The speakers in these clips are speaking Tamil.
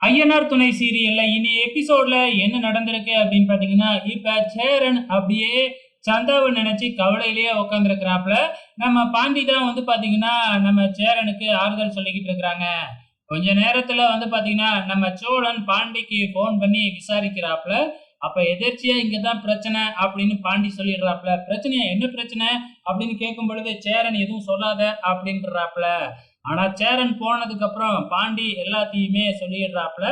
ஐயனார் துணை சீரியல்ல இனி எபிசோட்ல என்ன நடந்திருக்கு அப்படின்னு பாத்தீங்கன்னா, இப்ப சேரன் அப்படியே சந்தாவை நினைச்சு கவலையிலேயே உட்காந்துருக்கிறாப்புல. நம்ம பாண்டி தான் வந்து பாத்தீங்கன்னா, நம்ம சேரனுக்கு ஆறுதல் சொல்லிக்கிட்டு இருக்கிறாங்க. கொஞ்ச நேரத்துல வந்து பாத்தீங்கன்னா, நம்ம சோழன் பாண்டிக்கு போன் பண்ணி விசாரிக்கிறாப்புல. அப்ப எதேர்ச்சியா இங்கதான் பிரச்சனை அப்படின்னு பாண்டி சொல்லிடுறாப்புல. பிரச்சனையா, என்ன பிரச்சனை அப்படின்னு கேட்கும் பொழுது, சேரன் எதுவும் சொல்லாத அப்படின்றாப்புல. ஆனா சேரன் போனதுக்கு அப்புறம் பாண்டி எல்லாத்தையுமே சொல்லிடுறாப்புல.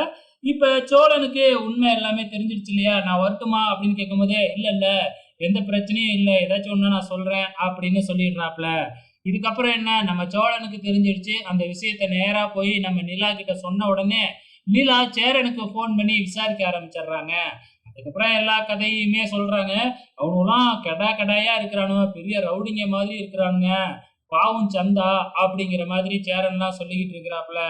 இப்ப சோழனுக்கு உண்மை எல்லாமே தெரிஞ்சிருச்சு இல்லையா? நான் வரட்டுமா அப்படின்னு கேட்கும்போதே, இல்ல இல்ல எந்த பிரச்சனையும் இல்ல, ஏதாச்சும் ஒண்ணா நான் சொல்றேன் அப்படின்னு சொல்லிடுறாப்புல. இதுக்கப்புறம் என்ன, நம்ம சோழனுக்கு தெரிஞ்சிருச்சு. அந்த விஷயத்த நேரா போய் நம்ம நிலா கிட்ட சொன்ன உடனே நிலா சேரனுக்கு போன் பண்ணி விசாரிக்க ஆரம்பிச்சிடுறாங்க. அதுக்கப்புறம் எல்லா கதையுமே சொல்றாங்க. அவனுலாம் கெடா கெடாயா இருக்கிறானுங்க, பெரிய ரவுடிங்க மாதிரி இருக்கிறானுங்க, பாவம் சந்தா அப்படிங்கிற மாதிரி சேரன்லாம் சொல்லிக்கிட்டு இருக்கிறாப்புல.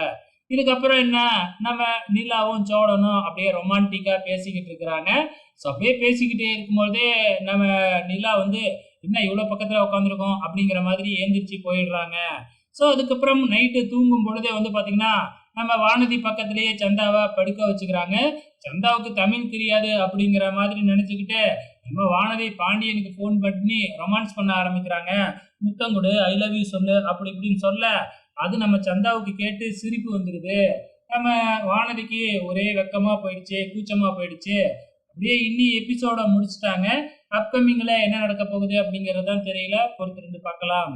இதுக்கப்புறம் என்ன, நம்ம நிலாவும் சோழனும் அப்படியே ரொமான்டிக்கா பேசிக்கிட்டு இருக்கிறாங்க. ஸோ அப்படியே பேசிக்கிட்டே இருக்கும்போதே நம்ம நிலா வந்து, என்ன இவ்வளோ பக்கத்துல உட்காந்துருக்கோம் அப்படிங்கிற மாதிரி எந்திரிச்சு போயிடுறாங்க. ஸோ அதுக்கப்புறம் நைட்டு தூங்கும் பொழுதே வந்து பாத்தீங்கன்னா, நம்ம வானதி பக்கத்திலேயே சந்தாவை படுக்க வச்சுக்கிறாங்க. சந்தாவுக்கு தமிழ் தெரியாது அப்படிங்கிற மாதிரி நினைச்சுக்கிட்டு நம்ம வானதி பாண்டியனுக்கு ஃபோன் பண்ணி ரொமான்ஸ் பண்ண ஆரம்பிக்கிறாங்க. முத்தம் கொடு, ஐ லவ் யூ சொல்லு அப்படி இப்படின்னு சொல்ல, அது நம்ம சந்தாவுக்கு கேட்டு சிரிப்பு வந்துருது. நம்ம வானதிக்கு ஒரே வெக்கமா போயிடுச்சு, கூச்சமா போயிடுச்சு. அப்படியே இன்னி எபிசோட முடிச்சுட்டாங்க. அப்கமிங்ல என்ன நடக்க போகுது அப்படிங்கிறது தான் தெரியல. பொறுத்திருந்து பார்க்கலாம்.